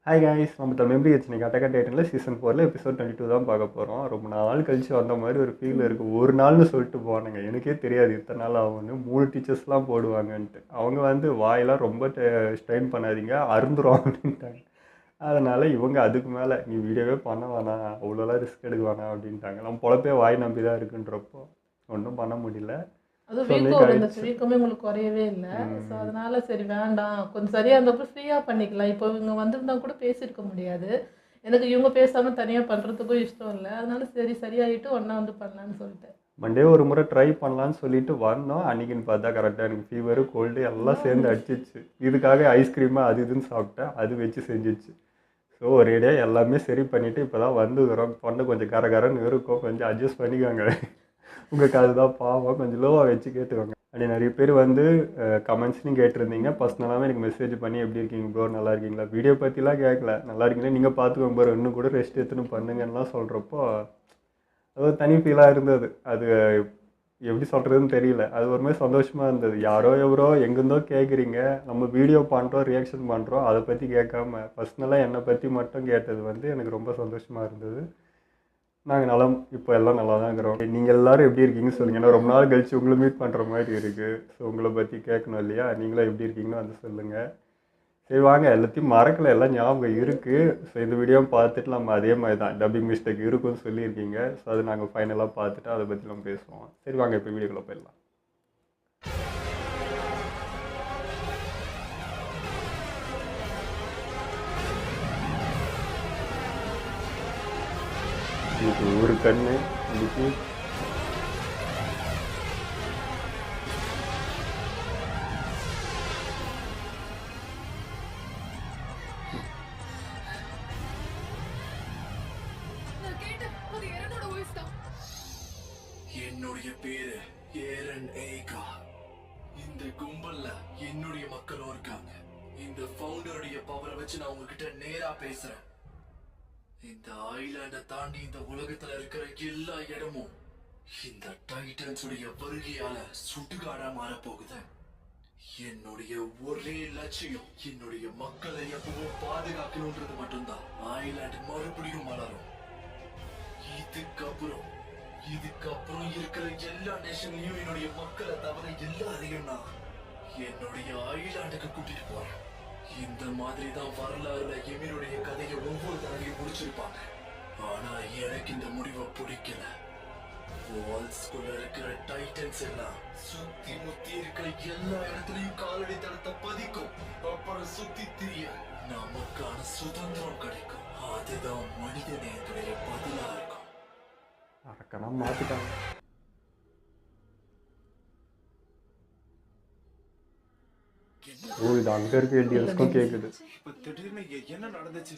Hi guys, நம்ம Tamil ஹெச்னி attack டைட்டனில் season 4 episode 22 தான் பார்க்க போகிறோம். ரொம்ப நாள் கழிச்சு வந்த மாதிரி ஒரு ஃபீல் இருக்குது. ஒரு நாள்னு சொல்லிட்டு போனாங்க, எனக்கே தெரியாது இத்தனை நாள் ஆகும்னு. 3 டீச்சர்ஸ்லாம் போடுவாங்கன்ட்டு அவங்க வந்து வாயெல்லாம் ரொம்ப ஸ்ட்ரெயின் பண்ணாதீங்க, அருந்துரும் அப்படின்ட்டாங்க. அதனால் இவங்க அதுக்கு மேலே நீ வீடியோவே பண்ண வேணாம், அவ்வளோலாம் ரிஸ்க் எடுக்க வேணாம் அப்படின்ட்டாங்க. நம்ம பொழப்பே வாய் நம்பி தான் இருக்குன்றப்போ ஒன்றும் பண்ண முடியல. அதுவும் வீக்கம் இருந்துச்சு, வீக்கமே உங்களுக்கு குறையவே இல்லை. ஸோ அதனால சரி வேண்டாம், கொஞ்சம் சரியாக இருந்தப்போ ஃப்ரீயாக பண்ணிக்கலாம். இப்போ இவங்க வந்திருந்தா கூட பேசியிருக்க முடியாது. எனக்கு இவங்க பேசாமல் தனியாக பண்ணுறதுக்கும் இஷ்டம் இல்லை. அதனால சரி சரியாயிட்டு ஒன்றா வந்து பண்ணலான்னு சொல்லிட்டேன். மண்டே ஒரு முறை ட்ரை பண்ணலான்னு சொல்லிட்டு வந்தோம். அன்றைக்கின்னு பார்த்தா கரெக்டாக எனக்கு ஃபீவரு கோல்டு எல்லாம் சேர்ந்து அடிச்சிச்சு. இதுக்காக ஐஸ்கிரீமு அது இதுன்னு சாப்பிட்டேன், அது வச்சு செஞ்சிச்சு. ஸோ ஒரேடியாக எல்லாமே சரி பண்ணிவிட்டு இப்போ தான் வந்துக்கிறோம். தொண்டை கொஞ்சம் கரகரன்னு இருக்கும், கொஞ்சம் அட்ஜஸ்ட் பண்ணிக்கோங்க. உங்களுக்கு அதுதான் பாவம், கொஞ்சம் லோவாக வச்சு கேட்டுக்கோங்க. அப்படி நிறைய பேர் வந்து கமெண்ட்ஸ்லையும் கேட்டிருந்தீங்க, பர்சனலாகவே எனக்கு மெசேஜ் பண்ணி எப்படி இருக்கீங்க ப்ரோ, நல்லா இருக்கீங்களா, வீடியோ பற்றிலாம் கேட்கல, நல்லா இருக்கீங்களா நீங்கள் பார்த்துக்கோங்க ப்ரோ, இன்னும் கூட ரெஸ்ட் எடுத்துன்னு பண்ணுங்கன்னெலாம் சொல்கிறப்போ அது ஒரு தனி ஃபீலாக இருந்தது. அது எப்படி சொல்கிறதுன்னு தெரியல. அது ஒரு மாதிரி சந்தோஷமாக இருந்தது. யாரோ எவரோ எங்கேருந்தோ கேட்குறீங்க, நம்ம வீடியோ பண்ணுறோம், ரியாக்ஷன் பண்ணுறோம், அதை பற்றி கேட்காம பர்சனலாக என்னை பற்றி மட்டும் கேட்டது வந்து எனக்கு ரொம்ப சந்தோஷமாக இருந்தது. நாங்கள் நலம், இப்போ எல்லாம் நல்லா தான் இருக்கிறோம். நீங்கள் எல்லோரும் எப்படி இருக்கீங்கன்னு சொல்லுங்கள். ஏன்னா ரொம்ப நாள் கழிச்சு உங்களை மீட் பண்ணுற மாதிரி இருக்குது. ஸோ உங்களை பற்றி கேட்கணும் இல்லையா, நீங்களும் எப்படி இருக்கீங்கன்னு வந்து சொல்லுங்கள். சரி வாங்க, எல்லாத்தையும் மறக்கலை, எல்லாம் ஞாபகம் இருக்குது. ஸோ இந்த வீடியோ பார்த்துட்டு நம்ம அதே மாதிரி தான் டப்பிங் மிஸ்டேக் இருக்குன்னு சொல்லியிருக்கீங்க. ஸோ அது நாங்கள் ஃபைனலாக பார்த்துட்டு அதை பற்றி நம்ம பேசுவோம். சரி வாங்க இப்போ வீடியோக்குள்ளே போயிடலாம். இது ஒரு கண்ணு இன்னைக்கு என்னுடைய பேரு ஏரன் ஏகா. இந்த கும்பல்ல என்னுடைய மக்களும் இருக்காங்க. இந்த ஃபவுண்டருடைய பவரை வச்சு நான் உங்ககிட்ட நேரா பேசுறேன். இந்த ஐலாண்ட தாண்டி இந்த உலகத்துல இருக்கிற எல்லா இடமும் இந்த டைட்டன்ஸ் உடைய வருகையால சுடுகாடா மாற போகுது. என்னுடைய ஒரே லட்சியம் என்னுடைய மக்களை எப்பவும் பாதுகாக்கணும்ன்றது மட்டும்தான். ஐலாண்ட் மறுபடியும் வளரும். இதுக்கப்புறம் இருக்கிற எல்லா நேஷன்லயும் என்னுடைய மக்களை தவிர எல்லாரையும் நான் என்னுடைய ஐலாண்டுக்கு கூட்டிட்டு போறேன். இந்த மாதிரி தான் வரலாறுல எமிருடைய கதையை ஒவ்வொரு தடவையும் முடிச்சிருப்பாங்க. ஆனா எனக்கு இந்த முடிவை பிடிக்கல. வால்ஸ்குள்ள இருக்கிற டைட்டன்ஸ் எல்லாம் சுத்தி முத்தி இருக்கிற எல்லா இடத்துலயும் காலடி தடத்தை பதிக்கும். அப்புறம் சுத்தி திரிய நமக்கான சுதந்திரம் கிடைக்கும். அதுதான் மனிதநேயத்துடைய பதிலா இருக்கும். அறக்கணும் மாற்றிட்டாங்க. ஓ, இது அங்க இருக்க எல்டிஎல்ஸ்க்கும் கேக்குது. இப்ப திடீர்னு என்ன நடந்துச்சு?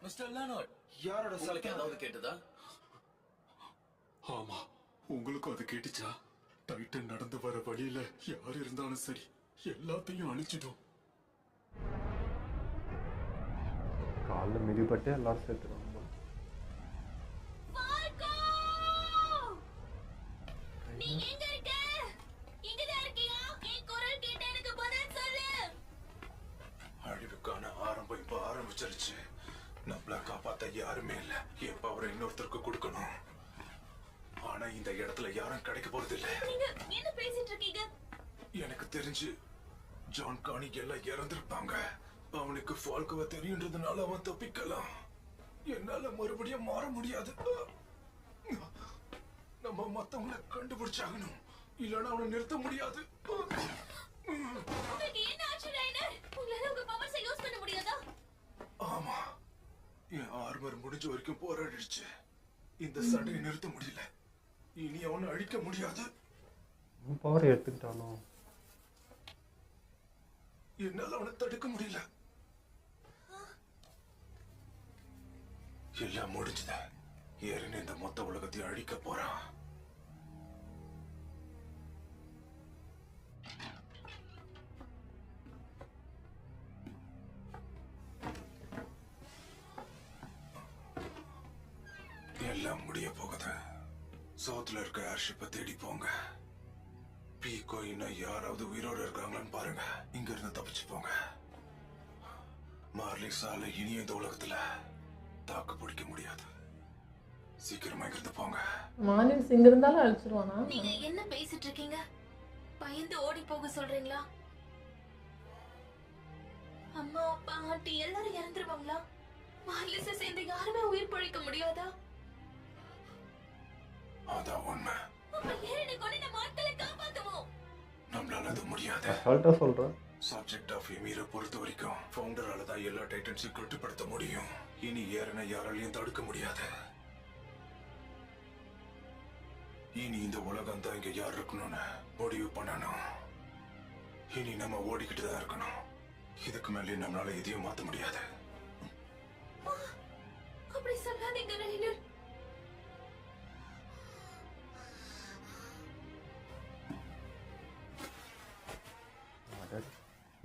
மிஸ்டர் லானோட், யாரோட உங்களுக்கு ஏதாவது கேட்டதா? ஆமா, உங்களுக்கும் அது கேட்டுச்சா? டைட்டன் நடந்து வர வழியில யார் இருந்தாலும் சரி, எல்லாத்தையும் அழிச்சிடும். காலில் மிதிப்பட்டு எல்லாரும் சேர்த்துருவாங்க. அழிவுக்கான ஆரம்பம் இப்ப ஆரம்பிச்சிருச்சு. நம்மள காப்பாத்த யாருமே இல்ல. என் பவரை இன்னொருத்தருக்கு கொடுக்கணும். ஆனா இந்த இடத்துல யாரும் கிடைக்க போறது இல்ல. என்ன பேசிட்டு இருக்கீங்க? எனக்கு தெரிஞ்சு ஜான் கானி எல்லாம் இறந்திருப்பாங்க. அவனுக்கு ஃபால்கோவ தெரியுன்றதுனால அவன் தப்பிக்கலாம். என்னால மறுபடியும் மாற முடியாது. நம்ம மத்தவங்களை கண்டுபிடிச்சாகணும், இல்லைன்னா அவனை நிறுத்த முடியாது. ஆமா, என் ஆர்மர் முடிஞ்ச வரைக்கும் போராடிடுச்சு. இந்த சண்டையை நிறுத்த முடியல. இனி அவனை அழிக்க முடியாது. பவர் எடுத்துக்கிட்டானோ? என்னால அவனை தடுக்க முடியல. எல்லாம் முடிஞ்சது. ஏறின இந்த மொத்த உலகத்தையும் அழிக்க போறான். எல்லாம் முடிய போகுது. சவுத்ல இருக்க ஏர்ஷிப்பை தேடி போங்க. பீக்கோ இன்னும் யாராவது உயிரோடு இருக்காங்களான்னு பாருங்க. இங்க இருந்து தப்பிச்சு போங்க. மார்லிஸால இனி இந்த உலகத்துல தாக்கு பிடிக்க முடியாது. சீக்கிரமா இருந்து போங்க. மார்னிங் இங்க இருந்தாலும் அழிச்சிருவானா? நீங்க என்ன பேசிட்டு இருக்கீங்க? பயந்து ஓடி போக சொல்றீங்களா? அம்மா அப்பா ஆண்டி எல்லாரும் இறந்துருவாங்களா? மார்லிஸை சேர்ந்து யாருமே உயிர் பழிக்க முடியாதா? அதான் உண்மை. அப்ப ஏன் கொண்டு நம்ம ஆட்களை காப்பாத்துவோம்? நம்மளால அது முடியாது. அசால்ட்டா சொல்றேன். சப்ஜெக்ட் ஆஃப் எமீரை பொறுத்த வரைக்கும் ஃபவுண்டரால தான் எல்லா டைட்டன்ஸையும் கட்டுப்படுத்த முடியும். இனி ஏறன யாராலையும் தடுக்க முடியாது. இனி இந்த உலகம் தான் இங்க யார் இருக்கணும்னு முடிவு பண்ணணும். இனி நம்ம ஓடிக்கிட்டு தான் இருக்கணும். இதுக்கு மேலே நம்மளால எதையும் மாத்த முடியாது. அப்படி சொல்லாதீங்க ரைடர்.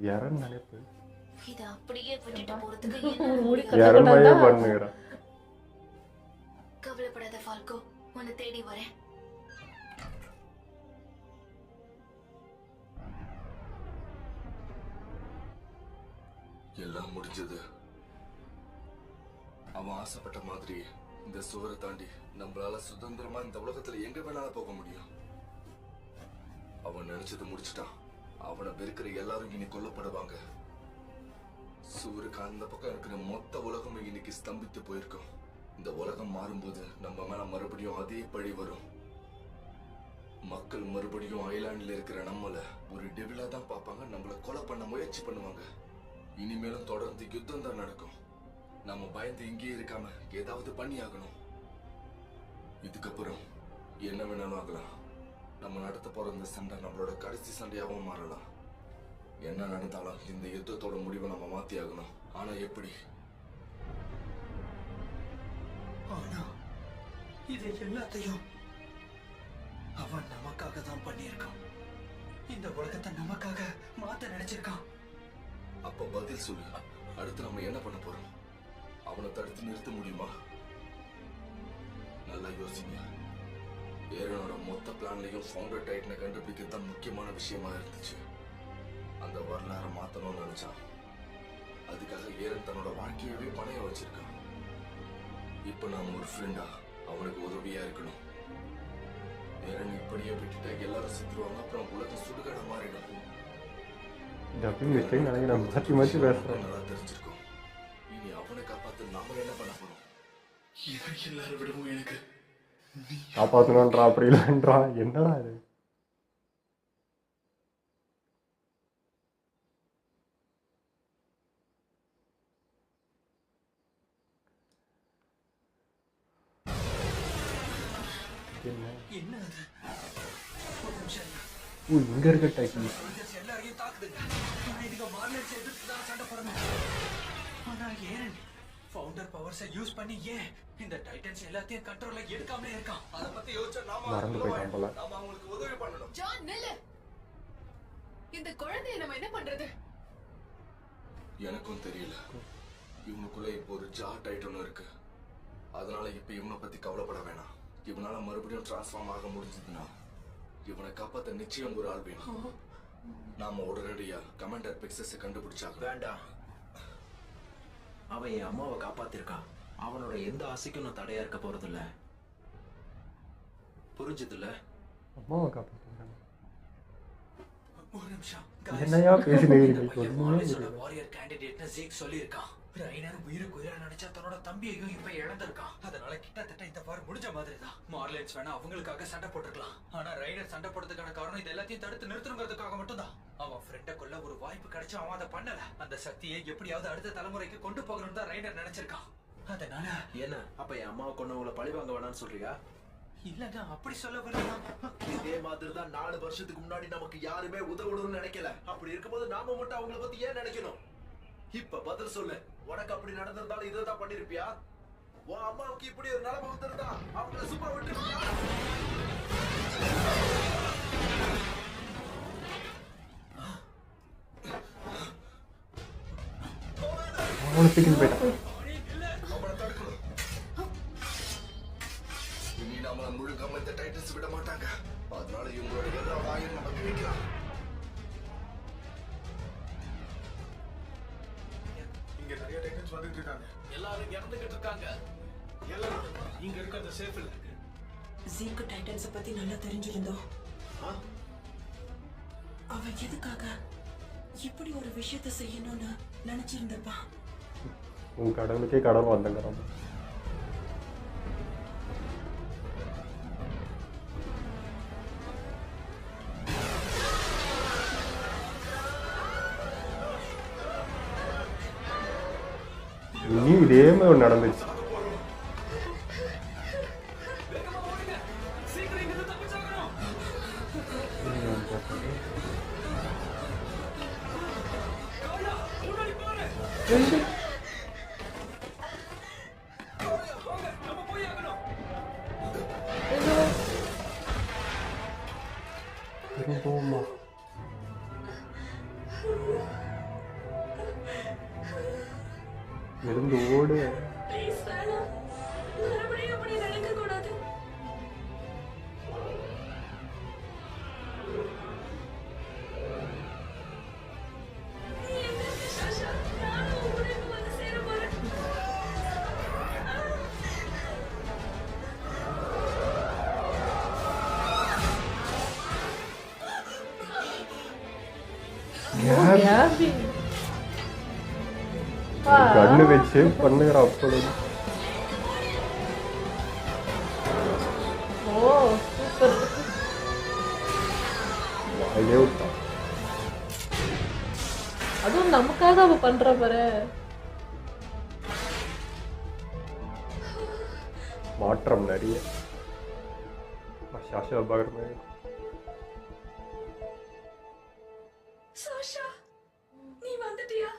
யாரன்னு நினைப்பு இத அப்படியே விட்டுட்டு போறதுக்கு மூடி யாரமாயே கட்டப்பட்டா பண்ணுகிறான். கவலைப்படாத ஃபால்கோ, உன்னை தேடி வரேன். எல்லாம் முடிஞ்சது. அவன் ஆசைப்பட்ட மாதிரி இந்த சுவரை தாண்டி நம்மளால சுதந்திரமா இந்த உலகத்துல எங்க வேணாலும் போக முடியும். அவன் நினைச்சது முடிச்சிட்டான். அவனை வெறுக்கிற எல்லாரும் இனி கொல்லப்படுவாங்க. சுவருக்கு அந்த பக்கம் இருக்கிற மொத்த உலகமும் இன்னைக்கு ஸ்தம்பித்து போயிருக்கும். இந்த உலகம் மாறும்போது நம்ம மேல மறுபடியும் அதே பழி வரும். மக்கள் மறுபடியும் ஐலாண்ட்ல இருக்கிற நம்மள ஒரு டெவிலா தான் பார்ப்பாங்க. நம்மள கொலை பண்ண முயற்சி பண்ணுவாங்க. இனிமேலும் தொடர்ந்து யுத்தம் தான் நடக்கும். நம்ம பயந்து இங்கேயே இருக்காம ஏதாவது பண்ணி ஆகணும். இதுக்கப்புறம் என்ன வேணாலும் ஆகலாம். நம்ம நடத்த போற இந்த சண்டை நம்மளோட கடைசி சண்டையாகவும் மாறலாம். என்ன நடந்தாலும் இந்த யுத்தத்தோட முடிவை நம்ம மாத்தி ஆகணும். ஆனா எப்படி? ஆனா இது எல்லாத்தையும் அவன் நமக்காக தான் பண்ணியிருக்கான். இந்த உலகத்தை நமக்காக மாத்த நினைச்சிருக்கான். அப்ப பதில் சொல்லு. அடுத்து நம்ம என்ன பண்ண போறோம்? அவனை தடுத்து நிறுத்த முடியுமா? நல்லா யோசிங்க. ஏரனோட மொத்த பிளான்லயும் ஃபவுண்டர் டைட்டனை கண்டுபிடிக்கிறது தான் முக்கியமான விஷயமா இருந்துச்சு. அந்த வரலாறை மாத்தணும்னு நினைச்சான். அதுக்காக ஏரன் தன்னோட வாழ்க்கையவே பணைய வச்சிருக்கான். இப்ப நாம ஒரு ஃப்ரெண்டா அவனுக்கு உதவியா இருக்கணும். ஏரன் இப்படியே விட்டுட்டா எல்லாரும் செத்துருவாங்க. அப்புறம் உலகம் சுடுகாட மாறிடும். டப்பிங் மிஸ்டேக் நினைக்கிறேன். மாற்றி மாற்றி பேசுகிறேன். நல்லா தெரிஞ்சிருக்கும். இனி அவனை காப்பாத்து நாம என்ன பண்ண போறோம்? எல்லாரும் விடவும் எனக்கு காப்பாற்றணுன்றா அப்படி இல்லைன்றா. என்னடா இது? என்ன அது? ஒரு நிமிஷம் இருங்க. ஓ, இங்க இருக்க டைட்டில் soldiers எல்லாரையும் தாக்குதுங்க. ஆனா இதுங்க மார்லெட்ஸ் எதிர்த்து தான் சண்டை போடணும். ஆனா ஏன் ஃபவுண்டர் பவர்ஸை யூஸ் பண்ணி ஏன் இந்த டைட்டன்ஸ் எல்லாத்தையும் கண்ட்ரோல்ல எடுக்காமலே இருக்கான்? அதை பத்தி யோசிச்சா மறந்து போயிட்டான் போல. நாம அவங்களுக்கு உதவி பண்ணணும். ஜான் நில்லு. இந்த குழந்தையை நம்ம என்ன பண்றது? எனக்கும் தெரியல. இவனுக்குள்ள இப்போ ஒரு ஜா டைட்டன் இருக்கு. அதனால இப்ப இவனை பத்தி கவலைப்பட வேணாம். இவனால மறுபடியும் டிரான்ஸ்ஃபார்ம் ஆக முடிஞ்சதுன்னா இவனை காப்பாத்த நிச்சயம் ஒரு ஆள் வேணும். நாம உடனடியா கமாண்டர் பிக்சஸை கண்டுபிடிச்சாங்க. வேண்டாம். அவன் என் அம்மாவை காப்பாத்திருக்கான். அவனோட எந்த ஆசைக்கும் நான் தடையா இருக்க போறதில்ல. புரிஞ்சதில்ல? அம்மாவை காப்பாற்றுறாங்க. ஒரு நிமிஷம். என்னையா பேசினீங்க? வாரியர் கேண்டிடேட்னு ஜீக் சொல்லியிருக்கான். ரைனர் உயிருக்கு உயிரை நினைச்சா தன்னோட தம்பியையும் இப்ப இழந்திருக்கான். அதனால கிட்டத்தட்ட இந்த வாரம் முடிஞ்ச மாதிரி தான். மார்லெட்ஸ் வேணா அவங்களுக்காக சண்டை போட்டுருக்கலாம். ஆனா ரைனர் சண்டை போடுறதுக்கான காரணம் இது எல்லாத்தையும் தடுத்து நிறுத்தணுங்கிறதுக்காக மட்டும்தான். அவன் ஃப்ரெண்டை கொல்ல ஒரு வாய்ப்பு கிடைச்சு அவன் அதை பண்ணல. அந்த சக்தியை எப்படியாவது அடுத்த தலைமுறைக்கு கொண்டு போகணும்னு தான் ரைனர் நினைச்சிருக்கான். அதனால என்ன அப்ப என் அம்மாவை கொண்டவங்களை பழி வாங்க வேணாம்னு சொல்றியா? இல்லங்க, அப்படி சொல்ல வரல. இதே மாதிரி தான் 4 வருஷத்துக்கு முன்னாடி நமக்கு யாருமே உதவணும்னு நினைக்கல. அப்படி இருக்கும்போது நாம மட்டும் அவங்கள பத்தி ஏன் நினைக்கணும்? இப்ப பதில் சொல்லு. உனக்கு அப்படி நடந்திருந்தாலும் இதான் பண்ணிருப்பியா? உன் அம்மாவுக்கு இப்படி ஒரு நிலைமை வந்திருந்தா அவங்கள சும்மா விட்டுருப்பியா? அவனுக்கு போயிட்டான். அவனை தடுக்கணும். இனி நாம முழுக்காம இந்த டைட்டன்ஸ் விட மாட்டாங்க. அதனால இவங்களோட எல்லா வாயும் நம்ம கிழிக்கலாம். இங்க விட்டுட்டாங்க. எல்லாரும் இறந்துகிட்டு இருக்காங்க. எல்லாரும் இங்க இருக்கிறது சேஃப் இல்ல. ஜீக்கு டைட்டன்ஸை பத்தி நல்லா தெரிஞ்சிருந்தோம். அவன் எதுக்காக இப்படி ஒரு விஷயத்த செய்யணும்னு நினைச்சிருந்தப்பான். உன் கடவுளுக்கே கடவுள் வந்தங்கிறான். இனியும் இதே மாதிரி நடந்துச்சு. திரும்பவுமா எழுந்து ஓடு. ப்ளீஸ் வேணாம், மறுபடியும் அப்படி நடக்க கூடாது. நீ எங்க இருக்க சாஷா? நானும் உன் கூட இப்ப வந்து சேர போறேன். கேபி கண்ணு வச்சு பண்ணுகிற அப்பொழுது. ஓ சூப்பர். வாயிலே விட்டான். அதுவும் நமக்காக அவ பண்ற பாரு. மாற்றம் நிறைய. சாஷா பார்க்குற மாதிரி. சாஷா, நீ வந்துட்டியா?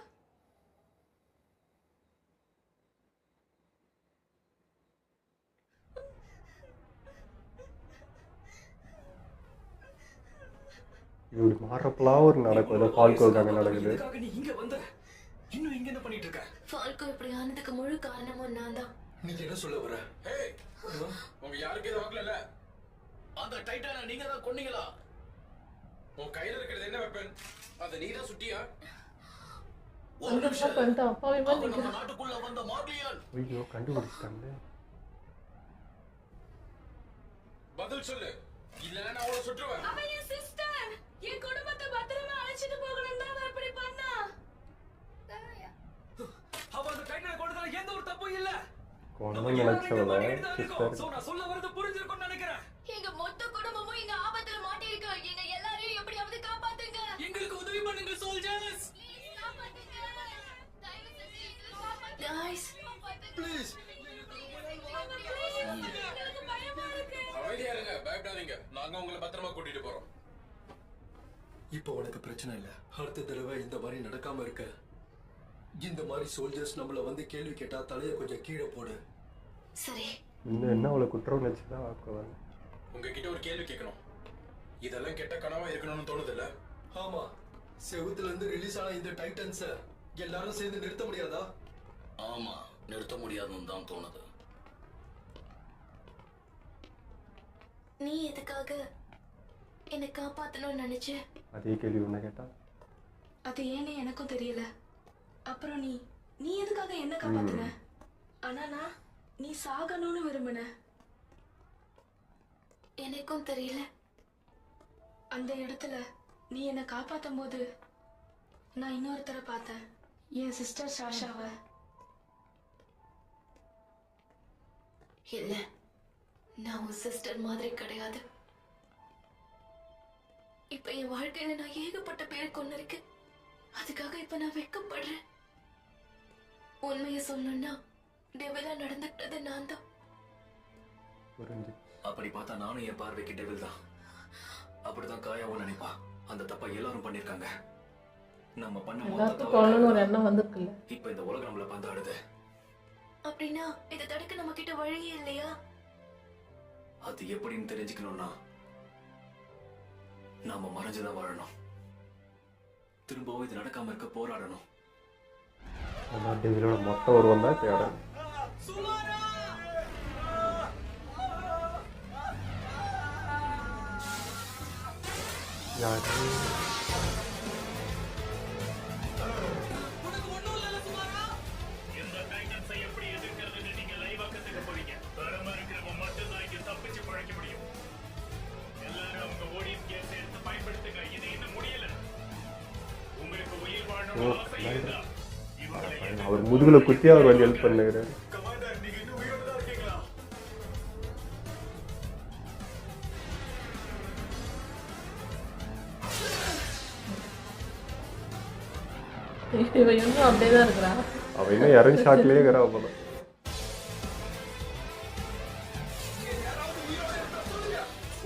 இப்படி மாறப்பெல்லாம் ஒரு நடக்கும். ஏதோ ஃபால்கோக்காக நடக்குது. நீ இங்க வந்த இன்னும் இங்க என்ன பண்ணிட்டு இருக்க? ஃபால்கோ இப்படி ஆனதுக்கு முழு காரணமும் நான் தான். நீ என்ன சொல்ல வர? ஏய், உங்க யாருக்கு இது ஆகல? அந்த டைட்டானை நீங்க தான் கொன்னீங்களா? உன் கையில இருக்கிறது என்ன வெப்பன்? அதை நீ தான் சுட்டியா? அந்த பண்ணிட்டு அப்பாவே அவன் மாதிரி நம்ம நாட்டுக்குள்ள வந்த மார்லியன். ஐயோ கண்டுபிடிச்சிட்டாங்க. பதில் சொல்லு, இல்லைன்னா நான் அவளை சுட்டுருவேன். அவ என் சிஸ்டர். என் குடும்பத்தை பத்திரமா அழைச்சிட்டு போகணும் தான் அவ இப்படி பண்ணா. அவ அந்த டைட்டனை கொண்டதால எந்த ஒரு தப்பும் இல்ல. கொண்டு நினைச்சவள சிஸ்டர். சோ நான் சொல்ல வரது புரிஞ்சிருக்கும்னு நினைக்கிறேன். எங்க மொத்த குடும்பமும் எங்க ஆபத்துல மாட்டிருக்கு. எங்க எல்லாரையும் எப்படியாவது காப்பாத்துங்க. எங்களுக்கு உதவி பண்ணுங்க சோல்ஜர்ஸ். காப்பாத்துங்க. தயவு செஞ்சு எங்களை காப்பாத்துங்க. Guys, ப்ளீஸ் எனக்கு பயமா இருக்கு. அமைதியா இருங்க, பயப்படாதீங்க. நாங்க உங்களை பத்திரமா கூட்டிட்டு போறோம். இப்போ உனக்கு பிரச்சனை இல்ல. அடுத்த தடவை இந்த மாதிரி நடக்காம இருக்க. இந்த மாதிரி சோல்ஜர்ஸ் நம்மள வந்து கேள்வி கேட்டா தலையை கொஞ்சம் கீழே போடு. சரி. இன்னும் என்ன அவளை குற்றம் வச்சுதான் ஆக்குவாங்க. உங்ககிட்ட ஒரு கேள்வி கேட்கணும். இதெல்லாம் கெட்ட கனவா இருக்கணும்னு தோணுது இல்ல? ஆமா, செவுத்துல இருந்து ரிலீஸ் ஆன இந்த டைட்டன்ஸ எல்லாரும் சேர்ந்து நிறுத்த முடியாதா? ஆமா, நிறுத்த முடியாதுன்னு தான் தோணுது. நீ எதுக்காக என்னை காப்பாத்தணும்னு நினைச்ச? அதே கேள்வி ஒண்ணு கேட்டா அது ஏன்னு எனக்கும் தெரியல. அப்புறம் நீ எதுக்காக என்ன காப்பாத்துன? ஆனா நான் நீ சாகணும்னு விரும்பின. எனக்கும் தெரியல. அந்த இடத்துல நீ என்னை காப்பாத்தும் போது நான் இன்னொருத்தரை பார்த்தேன். என் சிஸ்டர் சாஷாவை. இல்ல, நான் உன் சிஸ்டர் மாதிரி கிடையாது. இப்ப என் வாழ்க்கையில நான் ஏகப்பட்ட பேர் கொண்டிருக்கேன். அதுக்காக இப்ப நான் வெட்கப்படுறேன். உண்மையை சொல்லணும்னா டெவிலா நடந்துக்கிட்டது நான் தான். புரிஞ்சு. அப்படி பார்த்தா நானும் என் பார்வைக்கு டெவில் தான். அப்படிதான் காயாவும் நினைப்பா. அந்த தப்பா எல்லாரும் பண்ணிருக்காங்க. நம்ம பண்ண எல்லாருக்கும் கொள்ளணும் ஒரு எண்ணம் வந்துருக்குல்ல. இப்ப இந்த உலகம் நம்மள பந்தாடுது. அப்படின்னா இதை தடுக்க நம்ம கிட்ட வழியே இல்லையா? அது எப்படின்னு தெரிஞ்சுக்கணும்னா நாம மறைஞ்சுதான் வாழணும். திரும்பவும் இது நடக்காம இருக்க போராடணும். அதான் டெவிலோட மொத்த உருவம் தான் தேடணும். யாரு உனக்கு ஒண்ணும் இல்ல சுமாரா? இந்த மட்டும்தான் இங்க தப்பிச்சு பழைக்க முடியும். எல்லாரும் அவங்க ஓடிஎம் கேஸ் எடுத்து பயன்படுத்துங்க. இது இன்னும் முடியல. உங்களுக்கு உயிர் வாழணும் ஆசை இருந்தா இவங்களை அவர் முதுகுல குத்தி அவர் வந்து ஹெல்ப் பண்ணுகிறாரு. கமாண்டர், நீங்க இன்னும் உயிரோட தான் இருக்கீங்களா? இவன் இன்னும் அப்படியே தான் இருக்கிறான். அவன் இன்னும் இறங்கி ஷாக்லேயே இருக்கிறா போல.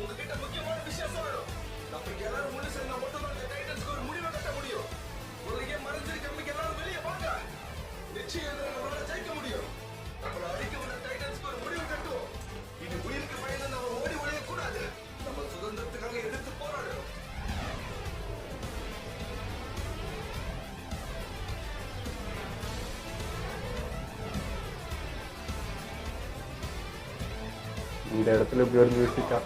உங்ககிட்ட முக்கியமான விஷயம் சொல்லணும். நம்ம எல்லாரும் முழு சேர்ந்தா மட்டும்தான் இந்த டைட்டன்ஸ்க்கு ஒரு முடிவை கட்ட முடியும். உலகே மறைஞ்சிருக்கிறவங்க எல்லாரும் வெளியே வாங்க. நிச்சயம் நம்மளால ஜெயிக்க முடியும். நம்மள அழிக்க வந்த டைட்டன்ஸ்க்கு ஒரு முடிவு கட்டுவோம். இது உயிருக்கு பயந்து நம்ம ஓடி ஒழியக்கூடாது. நம்ம சுதந்திரத்துக்காக எதிர்த்து போராடணும். இந்த இடத்துல இப்படி ஒரு மியூசிக்கா?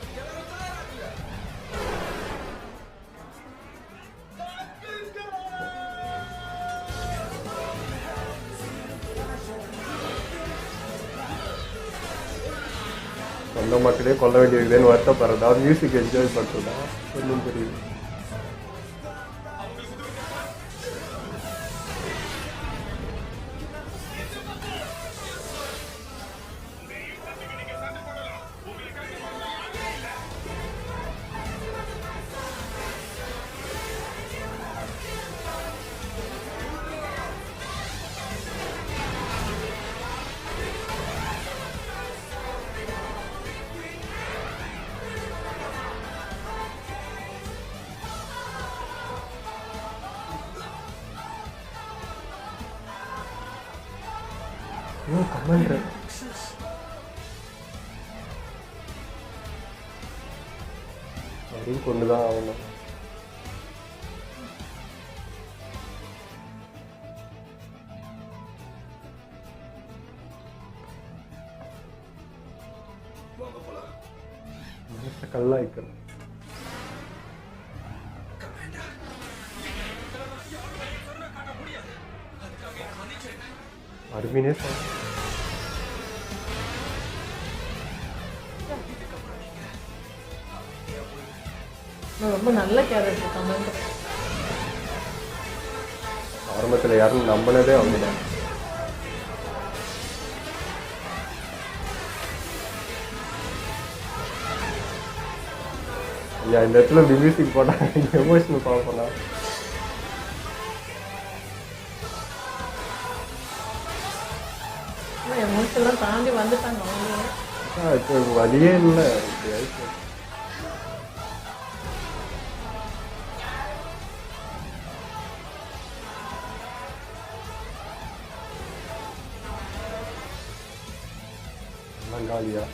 சொந்த மக்களே கொல்ல வேண்டியிருக்குதுன்னு வருத்தப்படுறதா, மியூசிக் என்ஜாய் பண்ணுறதா ஒன்றும் புரியுது. கமாண்டர் அப்படின்னு கொண்டுதான் ஆகணும். வாங்க போலாம். கல்லாய்க்கணும். அருமையே சார். ரொம்ப நல்ல கேரக்டர் கமெண்ட். ஆரம்பத்தில் யாரும் நம்பினதே அவங்க தான். ஐயா இந்த இடத்துல இப்படி மியூசிக் போட்டால் எமோஷனல் பார்ப்பலாம். எமோஷனெலாம் தாண்டி வந்துட்டாங்க அவங்க. இப்போ வழியே இல்லை. காலியா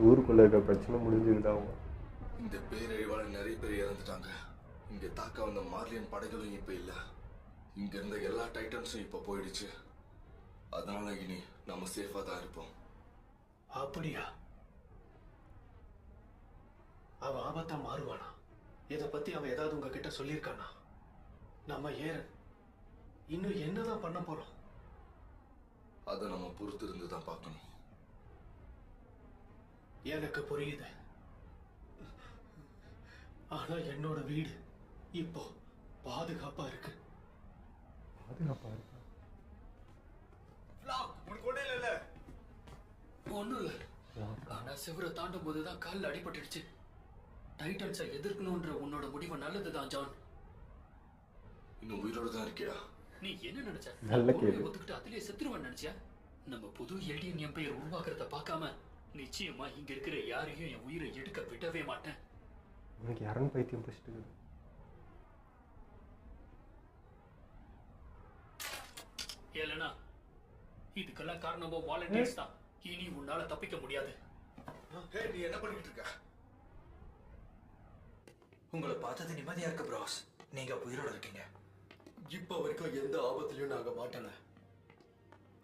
ஊருக்குள்ள இருக்க பிரச்சனை முடிஞ்சுக்கிட்டா இந்த பேரழிவால நிறைய பேர் இறந்துட்டாங்க. இங்க தாக்க வந்த மார்லியன் படைகளும் இப்ப இல்ல. இங்க இருந்த எல்லா டைட்டன்ஸும் இப்ப போயிடுச்சு. அதனால இனி நம்ம சேஃபா தான் இருப்போம். அப்படியா? அவன் ஆபத்தா மாறுவானா? இதை பத்தி அவன் ஏதாவது உங்ககிட்ட சொல்லியிருக்கானா? நம்ம ஏரன் இன்னும் என்னதான் பண்ண போறோம்? அதை நம்ம பொறுத்து இருந்து தான் பார்க்கணும். எனக்கு புரியுது. ஆனா என்னோட வீடு இப்போ பாதுகாப்பா இருக்கு. பாதுகாப்பா இருக்கா? உனக்கு ஒண்ணே இல்ல. ஒண்ணும் இல்ல. ஆனா செவரை தாண்டும் போதுதான் காலில் அடிபட்டுடுச்சு. டைட்டன்ஸை எதிர்க்கணும்ன்ற உன்னோட முடிவு நல்லதுதான் ஜான். இன்னும் உயிரோட தான் இருக்கியா? நீ என்ன நினைச்ச? நல்ல கேள்வி. ஒத்துக்கிட்டு அதிலே செத்துருவேன் நினைச்சியா? நம்ம புது எல்டிஎன் எம்பையர் உருவாக்குறத பார்க்காம நிச்சயமா இங்க இருக்கிற யாரையும் என் உயிரை எடுக்க விடவே மாட்டேன். உனக்கு யாரும் பைத்தியம் பிடிச்சிட்டு ஏலனா, இதுக்கெல்லாம் காரணமோ வாலண்டியர்ஸ் தான். இனி உன்னால தப்பிக்க முடியாது. நீ என்ன பண்ணிட்டு இருக்க? உங்களை பார்த்தது நிம்மதியா இருக்கு ப்ராஸ். நீங்க உயிரோட இருக்கீங்க. இப்ப வரைக்கும் எந்த ஆபத்துலயும் நாங்க மாட்டல.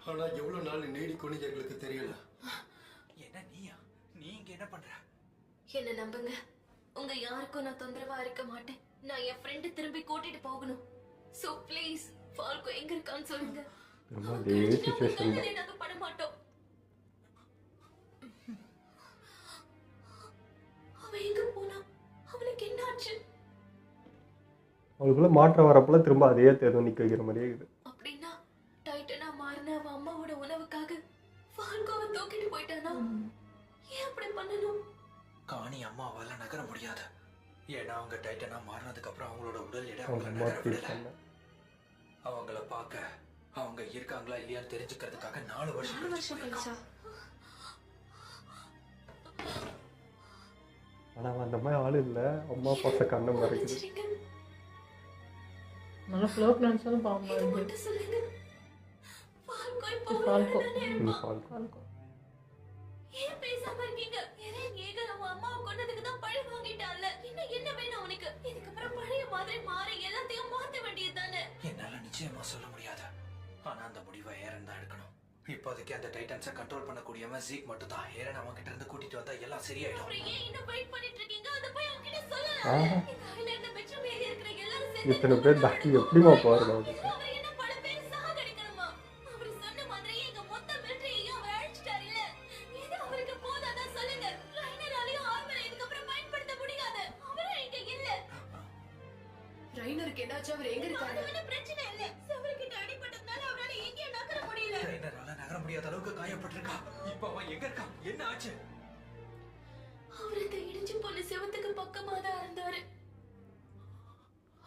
ஆனா எவ்வளவு நாள் நீடிக்கும்னு எங்களுக்கு தெரியல. என்ன நீயா? நீ இங்க என்ன பண்ற? என்ன நம்புங்க, உங்க யாருக்கும் நான் தொந்தரவா இருக்க மாட்டேன். நான் என் ஃப்ரெண்டு திரும்பி கூட்டிட்டு போகணும். சோ ப்ளீஸ் ஃபால்கோ எங்க இருக்கான்னு சொல்லுங்க. திரும்ப அதே சுச்சுவேஷன் தான். நாங்க பட மாட்டோம். அவன் எங்க போனா? அவனுக்கு என்ன ஆச்சு? அவளுக்குள்ள மாற்றம் வரப்பல திரும்ப அதே தேர்தல் நிற்க வைக்கிற மாதிரியே இருக்குது. அப்படின்னா டைட்டனா மாறின அவன் அம்மாவோட உணவுக்காக ஃபால்கோவை தூக்கிட்டு போயிட்டானா? ஏன் அப்படி பண்ணணும்? காணி அம்மாவால நகர முடியாது. ஏன்னா அவங்க டைட்டனா மாறினதுக்கு அப்புறம் அவங்களோட உடல் எடை அவங்க அவங்கள அம்மா நகர ஃபீல் விடல. பண்ண அவங்கள பார்க்க அவங்க இருக்காங்களா இல்லையான்னு தெரிஞ்சுக்கிறதுக்காக 4 வருஷம் கழிச்சா? ஆனால் அவன் அந்த மாதிரி ஆள் இல்லை. அம்மா பாச கண்ணை மறைக்குது. நல்லா ஃப்ளோட் நினச்சாலும் பாவமாக இருக்கு. மட்டும் சொல்லுங்க. ஃபால்கோ இப்போ ஃபால்கோ. இது ஃபால்கோ. ஃபால்கோ. ஏன் பேசாம இருக்கீங்க? எரேன் ஏகர் அவன் அம்மாவை கொன்னதுக்கு தான் பழி வாங்கிட்டான்ல. இன்னும் என்ன வேணும் அவனுக்கு? இதுக்கப்புறம் பழைய மாதிரி மாறி எல்லாத்தையும் மாத்த வேண்டியதுதானே? என்னால நிச்சயமா சொல்ல முடியாது. ஆனா அந்த முடிவை ஏரன் தான் எடுக்கணும். இப்போதைக்கு அந்த டைட்டன்ஸை கண்ட்ரோல் பண்ணக்கூடியவன் ஜீக் மட்டும் தான். ஏரன் அவங்க கிட்ட இருந்து கூட்டிட்டு வந்தா எல்லாம் சரியாயிடும். அப்புறம் ஏன் இன்னும் வெயிட் பண்ணிட்டு இருக்கீங்க? அத போய் அவங்க கிட்ட சொல்லுங்க. ஆஹா. இந்த ஐலாண்ட்ல பெட்ரூம் ஏறி இருக்கிற எல்லாரும் சேர்ந்து இத்தனை பேர் தாக்கி எப்படிமா போகிறது? அவர் என்ன பல பேர் சாகடிக்கணுமா? அவர் சொன்ன மாதிரி எங்க மொத்த மிலிட்டரியையும் அவர் அழிச்சிட்டாரு இல்ல? இது அவருக்கு போதாதான் சொல்லுங்க. ரைனராலையும் ஆர்மரை இதுக்கப்புறம் பயன்படுத்த முடியாது. அவரும் இங்க இல்ல. ரைனருக்கு ஏதாச்சும் அவர் எங்க இருக்காரு? அது ஒண்ணும் பிரச்சனை இல்ல. செவருக்கிட்ட அடிபட்டதுனால அவரால எங்கேயும் நகர முடியல. ட்ரெயினரால நகர முடியாத அளவுக்கு காயப்பட்டிருக்கா. இப்போ அவன் எங்க இருக்கான்? என்ன ஆச்சு? அவர் இந்த இடிஞ்சு போன செவத்துக்கு பக்கமா தான் இருந்தாரு.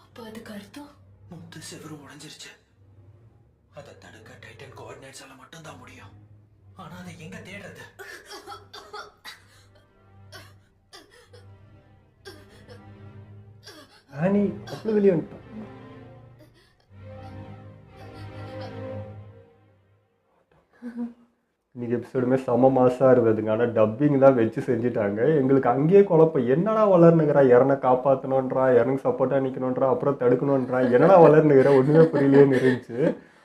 அப்ப அதுக்கு அர்த்தம் முத்து செவரும் உடைஞ்சிருச்சு. அதை தடுக்க டைட்டன் கோஆர்டினேட்ஸால மட்டும்தான் முடியும். ஆனா அதை எங்க தேடுறது? ஆனி அப்படி வெளியே வந்துட்டான். இன்னைக்கு எபிசோடுமே செம மாசாக இருந்ததுங்க. ஆனால் டப்பிங் தான் வச்சு செஞ்சுட்டாங்க. எங்களுக்கு அங்கேயே குழப்பம். என்னடா வளர்னுங்கிறா? இறனை காப்பாற்றணுன்றா, இறனுக்கு சப்போர்ட்டாக நிற்கணுன்றா, அப்புறம் தடுக்கணுன்றா, என்னடா வளர்னுங்கிற ஒன்றுமே புரியலேன்னு இருந்துச்சு.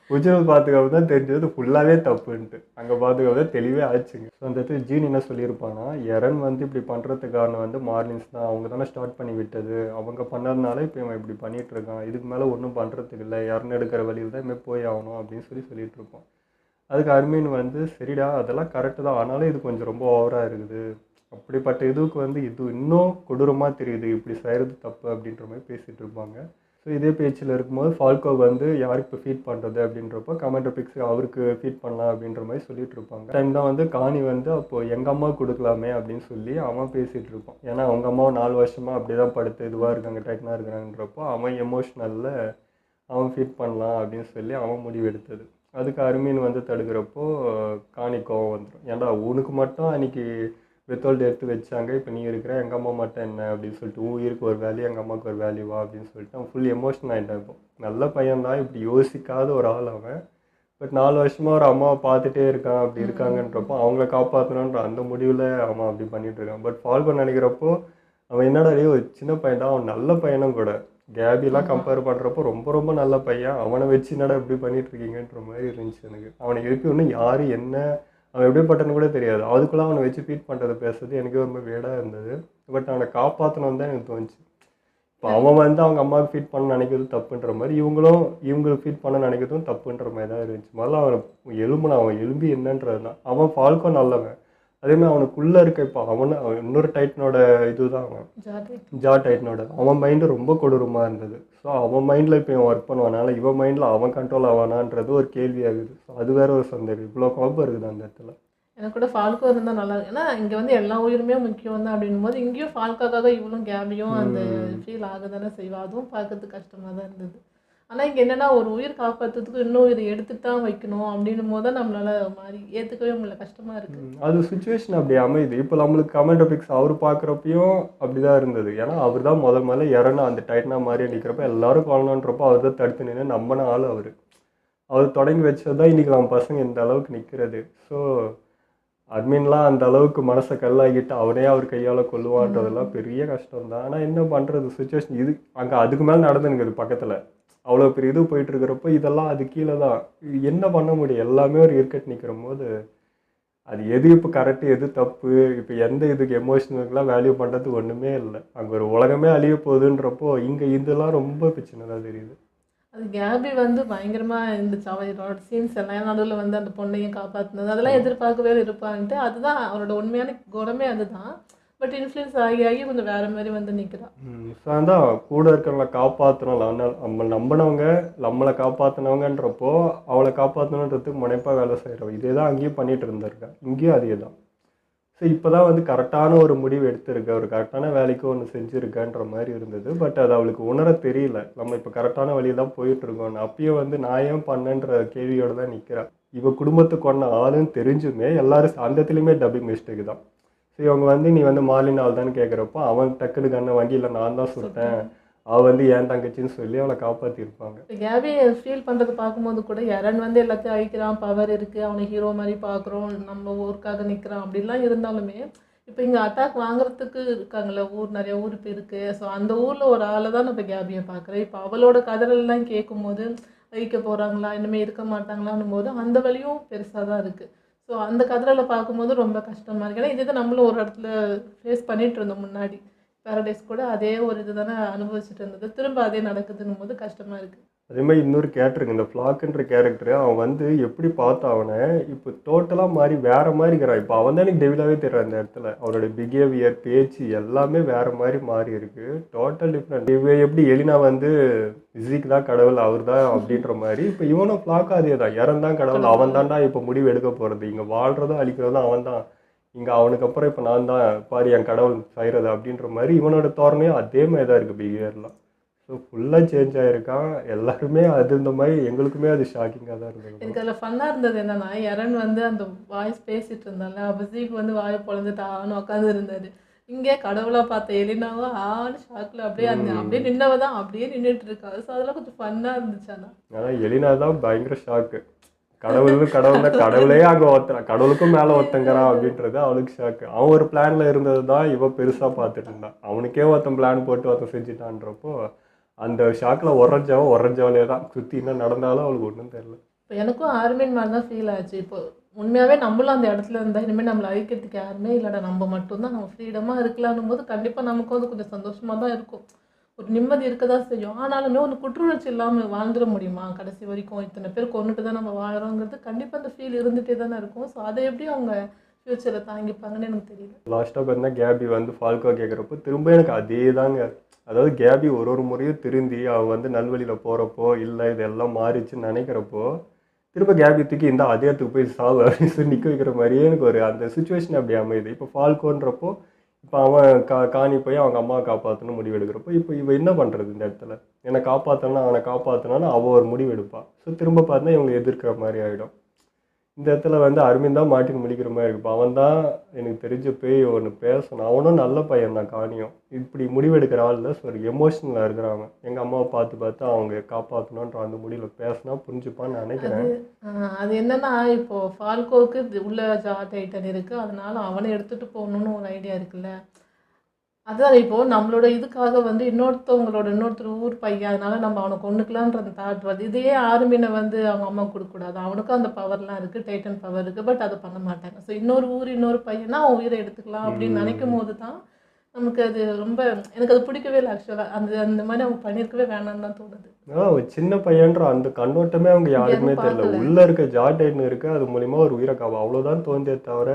ஒரிஜினல் பார்த்துக்காக தான் தெரிஞ்சது ஃபுல்லாகவே தப்புன்ட்டு. அங்கே பார்த்துக்காக தான் தெளிவே ஆச்சுங்க. ஸோ அந்த இடத்துல ஜீன் என்ன சொல்லியிருப்பானா, இறன் வந்து இப்படி பண்ணுறதுக்கு காரணம் வந்து மார்லின்ஸ் தான். அவங்க தானே ஸ்டார்ட் பண்ணி விட்டது. அவங்க பண்ணதுனால இப்போ இவன் இப்படி பண்ணிகிட்டு இருக்கான். இதுக்கு மேலே ஒன்றும் பண்ணுறதுக்கு இல்லை. இறன் எடுக்கிற வழியில் தான் இனிமேல் போய் ஆகணும் அப்படின்னு சொல்லிட்டு இருப்போம். அதுக்கு அர்மீன் வந்து சரிடா அதெல்லாம் கரெக்டு தான், ஆனாலும் இது கொஞ்சம் ரொம்ப ஓவராக இருக்குது. அப்படிப்பட்ட இதுக்கு வந்து இது இன்னும் கொடூரமாக தெரியுது. இப்படி செய்கிறது தப்பு அப்படின்ற மாதிரி பேசிகிட்டு இருப்பாங்க. ஸோ இதே பேச்சில் இருக்கும்போது ஃபால்கோ வந்து யாருக்கு இப்போ ஃபீட் பண்ணுறது அப்படின்றப்போ கமெண்டர் பிக்ஸ் அவருக்கு ஃபீட் பண்ணலாம் அப்படின்ற மாதிரி சொல்லிட்டு இருப்பாங்க. டைம் தான் வந்து காணி வந்து அப்போது எங்கள் அம்மா கொடுக்கலாமே அப்படின்னு சொல்லி அவன் பேசிகிட்டு இருப்பான். ஏன்னா அவங்க அம்மாவை 4 வருஷமாக அப்படி தான் படுத்து இதுவாக இருக்காங்க, டைட்டனாக இருக்கிறாங்கன்றப்போ அவன் எமோஷ்னலில் அவன் ஃபீட் பண்ணலாம் அப்படின்னு சொல்லி அவன் முடிவு எடுத்தது. அதுக்கு அர்மீன் வந்து தடுக்கிறப்போ காணி கோவம் வந்துடும். ஏன்டா உனக்கு மட்டும் அன்றைக்கி வித்தோல்டு எடுத்து வச்சாங்க, இப்போ நீ இருக்கிற எங்கள் அம்மா மட்டும் என்ன அப்படின்னு சொல்லிட்டு உயிருக்கு ஒரு வேல்யூ எங்கள் அம்மாவுக்கு ஒரு வேல்யூவா அப்படின்னு சொல்லிட்டு அவன் ஃபுல் எமோஷனல் ஆகிட்டான். இப்போ நல்ல பையன்தான், இப்படி யோசிக்காத ஒரு ஆள் அவன். பட் 4 வருஷமாக ஒரு அம்மாவை பார்த்துட்டே இருக்கான், அப்படி இருக்காங்கன்றப்போ அவங்கள காப்பாற்றணுன்ற அந்த முடிவில் அவன் அப்படி பண்ணிகிட்டு இருக்கான். பட் ஃபால்கோ நினைக்கிறப்போ அவன் என்னடா ஒரு சின்ன பையன் தான், அவன் நல்ல பையனும் கூட. கேபிலாம் கம்பேர் பண்ணுறப்போ ரொம்ப ரொம்ப நல்ல பையன். அவனை வச்சு என்னடா இப்படி பண்ணிட்டு இருக்கீங்கன்ற மாதிரி இருந்துச்சு எனக்கு. அவனை எழுப்பி ஒன்றும் யார் என்ன அவன் எப்படிப்பட்டன்னு கூட தெரியாது. அதுக்குள்ளே அவனை வச்சு ஃபீட் பண்ணுறது பேசுறது எனக்கு ரொம்ப வேடாக இருந்தது. பட் அவனை காப்பாற்றணும் தான் எனக்கு தோணுச்சு. இப்போ அவன் வந்து அவங்க அம்மாவுக்கு ஃபீட் பண்ண நினைக்கிறது தப்புன்ற மாதிரி இவங்களுக்கு ஃபீட் பண்ண நினைக்கிறதும் தப்புன்ற மாதிரி தான் இருந்துச்சு. முதல்ல அவன் எலும்பி என்னன்றது தான். அவன் ஃபால்கோ நல்லவன். அதேமாதிரி அவனுக்குள்ளே இருக்க இப்போ இன்னொரு டைட்டனோட இதுதான் அவன் ஜா டைட்டனோட அவன் மைண்டு ரொம்ப கொடூரமாக இருந்தது. ஸோ அவன் மைண்டில் இப்போ இவன் ஒர்க் பண்ணுவானால இவன் மைண்டில் அவன் கண்ட்ரோல் ஆவானான்றது ஒரு கேள்வியாகுது. ஸோ அது வேற ஒரு சந்தேகம். இவ்வளோ குழப்பம் இருக்குது அந்த இடத்துல. எனக்கு கூட ஃபால்கோ இருந்தால் நல்லா இருக்கு. ஏன்னா இங்கே வந்து எல்லா உயிருமே முக்கியம் தான் அப்படின்னும் போது இங்கேயும் ஃபால்கோக்காக இவளும் கேபியும் அந்த ஃபீல் ஆக தானே செய்வா. அதுவும் பார்க்கறதுக்கு கஷ்டமாக தான் இருந்தது. ஆனால் இங்கே என்னென்னா ஒரு உயிர் காப்பாற்றுறதுக்கு இன்னும் இதை எடுத்துட்டு தான் வைக்கணும் அப்படின்னும் போது தான் நம்மளால் மாதிரி ஏற்றுக்கவே முடியல, கஷ்டமாக இருக்குது. அது சுச்சுவேஷன் அப்படி அமையுது. இப்போ நம்மளுக்கு கமெண்ட் பிக்ஸ் அவர் பார்க்குறப்பையும் அப்படி தான் இருந்தது. ஏன்னா அவர் தான் முதல்ல இறனா அந்த டைட்டனா மாதிரி நிற்கிறப்ப எல்லாரும் கொள்ளணுன்றப்போ அவர் தான் தடுத்து நின்று நம்பின ஆள் அவர் தொடங்கி வச்சது தான் இன்றைக்கி நம்ம பசங்க இந்த அளவுக்கு நிற்கிறது. ஸோ அட்மின்லாம் அந்த அளவுக்கு மனசை கல்லாகிட்டு அவனே அவர் கையால் கொள்ளுவான்றதெல்லாம் பெரிய கஷ்டம் தான். ஆனால் என்ன பண்ணுறது, சுச்சுவேஷன் இது அங்கே அதுக்கு மேலே நடந்துனுக்குது பக்கத்தில். அவ்வளோ பெரிய இது போயிட்டு இருக்கிறப்போ இதெல்லாம் அது கீழே தான் என்ன பண்ண முடியும். எல்லாமே ஒரு இருக்கட்டு நிற்கிற போது அது எது இப்போ கரெக்டு எது தப்பு, இப்போ எந்த இதுக்கு எமோஷனலுக்குலாம் வேல்யூ பண்ணுறது ஒன்றுமே இல்லை. அங்கே ஒரு உலகமே அழிய போகுதுன்றப்போ இங்கே இதெல்லாம் ரொம்ப இப்போ சின்னதாக தெரியுது. அது கேபி வந்து பயங்கரமாக இருந்துச்சு. அவரோட சீன்ஸ் எல்லாம் நடுவில் வந்து அந்த பொண்ணையும் காப்பாற்றினது அதெல்லாம் எதிர்பார்க்கவே இருப்பான்ட்டு. அதுதான் அவரோட உண்மையான குணமே அதுதான். பட் இன்ஃப்ளூயன்ஸ் ஆகி ஆகி கொஞ்சம் வேறு மாதிரி வந்து நிற்கிறான். ஸோ அதான் கூட இருக்கிறவங்கள காப்பாற்றணும், நம்ம நம்பினவங்க நம்மளை காப்பாற்றினவங்கன்றப்போ அவளை காப்பாற்றணுன்றதுக்கு முனைப்பாக வேலை செய்கிறோம். இதே தான் அங்கேயும் பண்ணிகிட்டு இருந்திருக்கேன், இங்கேயும் அதே தான். ஸோ இப்போ தான் வந்து கரெக்டான ஒரு முடிவு எடுத்திருக்கேன், ஒரு கரெக்டான வேலைக்கு ஒன்று செஞ்சுருக்கேன்ற மாதிரி இருந்தது. பட் அது அவளுக்கு உணர தெரியல, நம்ம இப்போ கரெக்டான வழியில் தான் போயிட்டுருக்கோம். அப்பயும் வந்து நான் ஏன் பண்ணேன்ற கேள்வியோடு தான் நிற்கிறேன். இவ குடும்பத்துக்கு கொண்ட ஆளுன்னு தெரிஞ்சுமே எல்லாரும் அந்த இடத்துலையுமே டப்பிங் மிஸ்டேக் தான். ஸோ இவங்க வந்து நீ வந்து மாலின் ஆள் தான் கேட்குறப்போ அவன் டக்குனு கண்ணை வண்டியில் நான் தான் சுட்டேன், அவள் வந்து ஏன் தங்கச்சின்னு சொல்லி அவளை காப்பாற்றிருப்பாங்க. கேபி ஃபீல் பண்ணுறது பார்க்கும்போது கூட எரன் வந்து எல்லாத்தையும் அழிக்கிறான், பவர் இருக்குது, அவனை ஹீரோ மாதிரி பார்க்குறோம், நம்ம ஊருக்காக நிற்கிறான் அப்படிலாம் இருந்தாலுமே இப்போ இங்கே அட்டாக் வாங்குறதுக்கு இருக்காங்களே ஊர், நிறைய ஊர் இப்போ இருக்குது. ஸோ அந்த ஊரில் ஒரு ஆளை தான் நம்ம கேபியை பார்க்குறேன். இப்போ அவளோட கதறெல்லாம் கேட்கும்போது அழிக்க போகிறாங்களா இனிமேல் இருக்க மாட்டாங்களான்னும் போது அந்த வழியும் பெருசாக தான் இருக்குது. ஸோ அந்த கதறலை பார்க்கும்போது ரொம்ப கஷ்டமாக இருக்குது. ஏன்னா இதே நம்மளும் ஒரு இடத்துல ஃபேஸ் பண்ணிகிட்டு இருந்தோம் முன்னாடி. பேரடைஸ் கூட அதே ஒரு இது தானே அனுபவிச்சுட்டு இருந்தது, திரும்ப அதே நடக்குதுன்னும் போது கஷ்டமாக இருக்குது. அதே மாதிரி இன்னொரு கேரக்டருக்கு இந்த ஃப்ளாக்குன்ற கேரக்டரு அவன் வந்து எப்படி பார்த்தா அவனை இப்போ டோட்டலாக மாறி வேறு மாதிரி இருக்கிறான். இப்போ அவன் தான் எனக்கு டெவிலாகவே தெரியும் அந்த இடத்துல. அவனோட பிஹேவியர் பேச்சு எல்லாமே வேறு மாதிரி மாறி இருக்குது, டோட்டல் டிஃப்ரெண்ட். இவன் எப்படி எலினா வந்து ஜீக்கு தான் கடவுள் அவர் தான் அப்படின்ற மாதிரி இப்போ இவனும் ஃப்ளாக்காக அதே தான், இறந்தான் கடவுள் அவன் தான்டா இப்போ முடிவு எடுக்க போகிறது, இங்கே வாழ்கிறதும் அழிக்கிறதும் அவன் தான், இங்கே அவனுக்கு அப்புறம் இப்போ நான் தான் பாரு என் கடவுள் செய்கிறது அப்படின்ற மாதிரி இவனோட தோரணையும் அதே மாதிரி தான் இருக்குது பிஹேவியர்லாம். ஸோ ஃபுல்லாக சேஞ்ச் ஆகிருக்கான் எல்லாருமே. அது இந்த மாதிரி எங்களுக்குமே அது ஷாக்கிங்காக தான் இருந்தது. எனக்கு அதில் ஃபன்னாக இருந்தது என்னன்னா, எரன் வந்து அந்த வாய்ஸ் பேசிகிட்டு இருந்தால அபிஷேக் வந்து வாயை பொழந்துட்டு ஆன்னு உட்காந்து இருந்தார். இங்கே கடவுளாக பார்த்த எலினாவோ ஆன்னு ஷாக்கில் அப்படியே அப்படியே நின்னவ தான் அப்படியே நின்றுட்டு இருக்காது. ஸோ அதெல்லாம் கொஞ்சம் ஃபன்னாக இருந்துச்சு. ஆனால் எலினா தான் பயங்கர ஷாக்கு, கடவுளே அங்கே ஒருத்தன் கடவுளுக்கும் மேலே ஒருத்தங்கிறான் அப்படின்றது அவளுக்கு ஷாக்கு. அவன் ஒரு பிளான்ல இருந்தது தான் இவன் பெருசாக பார்த்துட்டு இருந்தான், அவனுக்கே ஒருத்தன் பிளான் போட்டு ஒருத்தன் செஞ்சுட்டான்றப்போ அந்த ஷாக்கில் உறைஞ்சவளே தான் சுற்றி என்ன நடந்தாலும் அவளுக்கு ஒன்றும் தெரியல. இப்போ எனக்கும் ஆர்மின் மாதிரி தான் ஃபீல் ஆச்சு. இப்போ உண்மையாகவே நம்மளும் அந்த இடத்துல இருந்தால் இனிமேல் நம்மளை அழிக்கிறதுக்கு யாருமே இல்லைடா, நம்ம மட்டும்தான், நம்ம ஃப்ரீடமாக இருக்கலான்னும் போது கண்டிப்பாக நமக்கும் அது கொஞ்சம் சந்தோஷமாக தான் இருக்கும், ஒரு நிம்மதி இருக்க தான் செய்யும். ஆனாலுமே ஒரு குற்றுணர்ச்சி இல்லாமல் வாழ்ந்துட முடியுமா கடைசி வரைக்கும்? இத்தனை பேர் கொண்டுட்டு தான் நம்ம வாழ்கிறோங்கிறது கண்டிப்பாக அந்த ஃபீல் இருந்துகிட்டே தானே இருக்கும். ஸோ அதை எப்படி அவங்க ஃப்யூச்சரில் தாங்கிப்பாங்கன்னு எனக்கு தெரியல. லாஸ்ட்டாக பார்த்தீங்கன்னா கேபி வந்து ஃபால்கோ கேட்குறப்போ திரும்ப எனக்கு அதே தாங்க. அதாவது கேபி ஒரு முறையும் திருந்தி அவன் வந்து நல்வழியில் போகிறப்போ இல்லை இதெல்லாம் மாறிச்சுன்னு நினைக்கிறப்போ திரும்ப கேபி தூக்கி இந்த அதே இடத்துக்கு போய் சாவு அப்படின்னு சொல்லி நிற்க வைக்கிற மாதிரியே எனக்கு ஒரு அந்த சுச்சுவேஷன் அப்படி அமையுது. இப்போ ஃபால்கோன்றப்போ இப்போ அவன் காணி போய் அவங்க அம்மாவை காப்பாற்றணும் முடிவு எடுக்கிறப்போ இப்போ இவன் என்ன பண்ணுறது இந்த இடத்துல? என்னை காப்பாற்றணும் அவனை காப்பாற்றணும்னு அவள் ஒரு முடிவு எடுப்பாள். ஸோ திரும்ப பார்த்தா இவங்களை எதிர்க்கிற மாதிரி ஆகிடும். இந்த இடத்துல வந்து அரவிந்த் தான் மாட்டின்னு முடிக்கிற மாதிரி இருக்கு. இப்போ அவன் தான் எனக்கு தெரிஞ்ச போய் ஒன்று பேசணும். அவனும் நல்ல பையன் தான் காணியும், இப்படி முடிவெடுக்கிற ஆள் இல்லை. ஸோ ஒரு எமோஷனலாக இருக்கிறாங்க. எங்கள் அம்மாவை பார்த்து அவங்க காப்பாற்றணுன்ற அந்த முடிவில் பேசினா புரிஞ்சுப்பான்னு நினைக்கிறேன். அது என்னன்னா இப்போது ஃபால்கோவுக்கு உள்ள ஜாட் ஐட்டன் இருக்குது, அதனால அவனை எடுத்துகிட்டு போகணுன்னு ஒரு ஐடியா இருக்குல்ல. அதுதான் இப்போது நம்மளோட இதுக்காக வந்து இன்னொருத்தர் ஊர் பையன், அதனால நம்ம அவனை கொண்டுக்கலான்ற அந்த தாட் வருது. இதையே ஆர்மினை வந்து அவங்க அம்மா கொடுக்கக்கூடாது, அவனுக்கும் அந்த பவர்லாம் இருக்குது, டைட்டன் பவர் இருக்குது, பட் அதை பண்ண மாட்டாங்க. ஸோ இன்னொரு பையனா அவன் உயிரை எடுத்துக்கலாம் அப்படின்னு நினைக்கும் போது தான் நமக்கு அது ரொம்ப எனக்கு அது பிடிக்கவே இல்லை ஆக்சுவலாக. அந்த மாதிரி அவங்க பண்ணியிருக்கவே வேணாம்னு தான் தோணுது. ஒரு சின்ன பையன்ற அந்த கண்ணோட்டமே அவங்க யாருக்குமே தெரியல. உள்ளே இருக்க ஜாட்டைன்னு இருக்கு, அது மூலிமா ஒரு உயிரை காவா அவ்வளோதான் தோந்தே தவிர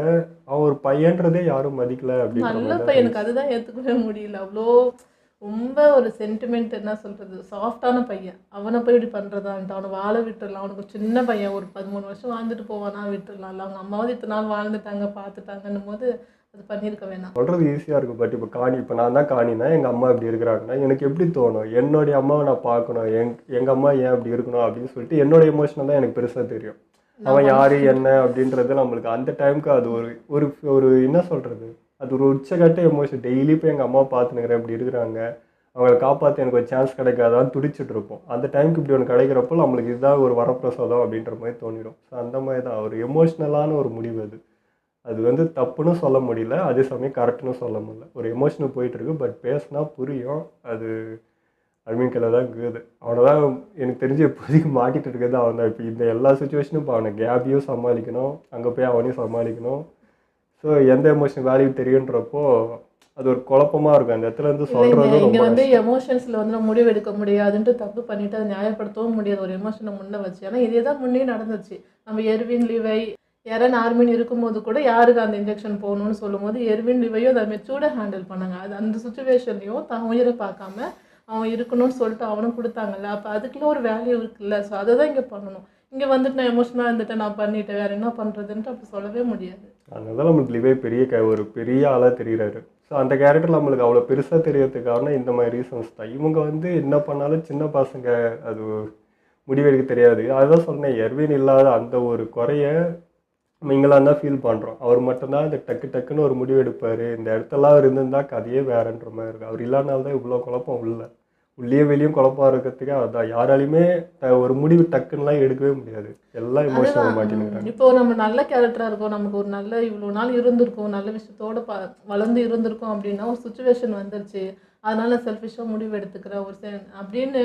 அவன் ஒரு பையன்றதே யாரும் மதிக்கல அப்படின்னு. நல்ல பையனுக்கு அதுதான் ஏற்றுக்கவே முடியல. அவ்வளோ ரொம்ப ஒரு சென்டிமெண்ட் என்ன சொல்கிறது, சாஃப்டான பையன், அவனை போய் இப்படி பண்ணுறதான்ட்டு அவனை வாழ விட்டுடலாம். அவனுக்கு சின்ன பையன் ஒரு 13 வருஷம் வாழ்ந்துட்டு போவானா விட்டுடலாம். இல்லை அவங்க அம்மாவது இத்தனை நாள் வாழ்ந்துட்டாங்க பார்த்துட்டாங்கன்னும் போது அது பண்ணியிருக்க வேணாம். சொல்கிறது ஈஸியாக இருக்கும். பட் இப்போ நான் தான் காணினா எங்கள் அம்மா இப்படி இருக்கிறாங்கன்னா எனக்கு எப்படி தோணும்? என்னுடைய அம்மாவை நான் பார்க்கணும், எங்கள் அம்மா ஏன் அப்படி இருக்கணும் அப்படின்னு சொல்லிட்டு என்னோடய எமோஷனல் தான் எனக்கு பெருசாக தெரியும். அவன் யார் என்ன அப்படின்றது நம்மளுக்கு அந்த டைமுக்கு அது ஒரு ஒரு என்ன சொல்கிறது, அது ஒரு உச்சகட்ட எமோஷன். டெய்லி இப்போ எங்கள் அம்மாவை பார்த்துனுக்கிறேன் இப்படி இருக்கிறாங்க, அவங்களை காப்பாற்ற எனக்கு ஒரு சான்ஸ் கிடைக்காதான்னு துடிச்சிட்டு இருப்போம். அந்த டைமுக்கு இப்படி ஒன்று கிடைக்கிறப்போ நம்மளுக்கு இதுதான் ஒரு வரப்பிரசாதம் அப்படின்ற மாதிரி தோணிடும். ஸோ அந்த மாதிரி தான் ஒரு எமோஷ்னலான ஒரு முடிவு அது வந்து தப்புன்னு சொல்ல முடியல, அதே சமயம் கரெக்டுன்னு சொல்ல முடியல. ஒரு எமோஷனல் போயிட்டுருக்கு, பட் பேசினா புரியும். அது அர்மின் கையில் தான் இருக்குது. அவனை தான் எனக்கு தெரிஞ்சு இப்போதைக்கு மாட்டிகிட்டு இருக்கிறது அவன் தான். இப்போ இந்த எல்லா சுச்சுவேஷனும் இப்போ அவனை கேபியும் சமாளிக்கணும், அங்கே போய் அவனையும் சமாளிக்கணும். ஸோ எந்த எமோஷன் வேல்யூ தெரியுன்றப்போ அது ஒரு குழப்பமாக இருக்கும். அந்த இடத்துல இருந்து சொல்கிறது இங்கே வந்து எமோஷன்ஸில் வந்து நம்ம முடிவு எடுக்க முடியாதுன்ட்டு தப்பு பண்ணிவிட்டு அதை நியாயப்படுத்தவும் முடியாது ஒரு எமோஷனை முன்னே வச்சு. ஏன்னா இதே தான் முன்னே நடந்துச்சு. நம்ம எர்வின் லிவை யாரான ஆர்மின் இருக்கும்போது கூட யாருக்கு அந்த இன்ஜெக்ஷன் போகணும்னு சொல்லும்போது எர்வின் லிவையும் அதை மெச்சூர்டாக ஹேண்டில் பண்ணாங்க. அது அந்த சுச்சுவேஷன்லையும் தான் உயிரை பார்க்காம அவன் இருக்கணும்னு சொல்லிட்டு அவனும் கொடுத்தாங்கல்ல. அப்போ அதுக்குள்ள ஒரு வேல்யூ இருக்குல்ல. ஸோ அதை தான் இங்கே பண்ணணும். இங்கே வந்துட்டு நான் எமோஷனாக இருந்துட்டு நான் பண்ணிட்டேன் வேறு என்ன பண்ணுறதுன்ட்டு அப்படி சொல்லவே முடியாது. அதனால தான் நம்மளுக்கு லிவை ஒரு பெரிய ஆளாக தெரிகிறாரு. ஸோ அந்த கேரக்டர் நம்மளுக்கு அவ்வளோ பெருசாக தெரியறதுக்கு காரணம் இந்த மாதிரி ரீசன்ஸ் தான். இவங்க வந்து என்ன பண்ணாலும் சின்ன பசங்க அது முடிவெடுக்க தெரியாது. அதுதான் சொன்னேன், எர்வின் இல்லாத அந்த ஒரு குறைய நீங்களாம் தான் ஃபீல் பண்ணுறோம். அவர் மட்டும்தான் இந்த டக்குன்னு ஒரு முடிவு எடுப்பார். இந்த இடத்தெல்லாம் அவர் இருந்திருந்தா கதையே வேறன்ற மாதிரி இருக்குது. அவர் இல்லாதனால்தான் இவ்வளோ குழப்பம் இல்லை. உள்ளே வெளியும் குழப்பம் இருக்கிறதுக்கு அதுதான். யாராலையுமே ஒரு முடிவு டக்குன்னுலாம் எடுக்கவே முடியாது. எல்லாம் எமோஷனல் மாட்டினுங்கிறாங்க. இப்போ நம்ம நல்ல கேரக்டராக இருக்கோம், நமக்கு ஒரு நல்ல இவ்வளோ நாள் இருந்திருக்கும், நல்ல விஷயத்தோட வளர்ந்து இருந்திருக்கோம் அப்படின்னா ஒரு சுச்சுவேஷன் வந்துருச்சு, அதனால செல்ஃபிஷாக முடிவு எடுத்துக்கிற ஒரு அப்படின்னு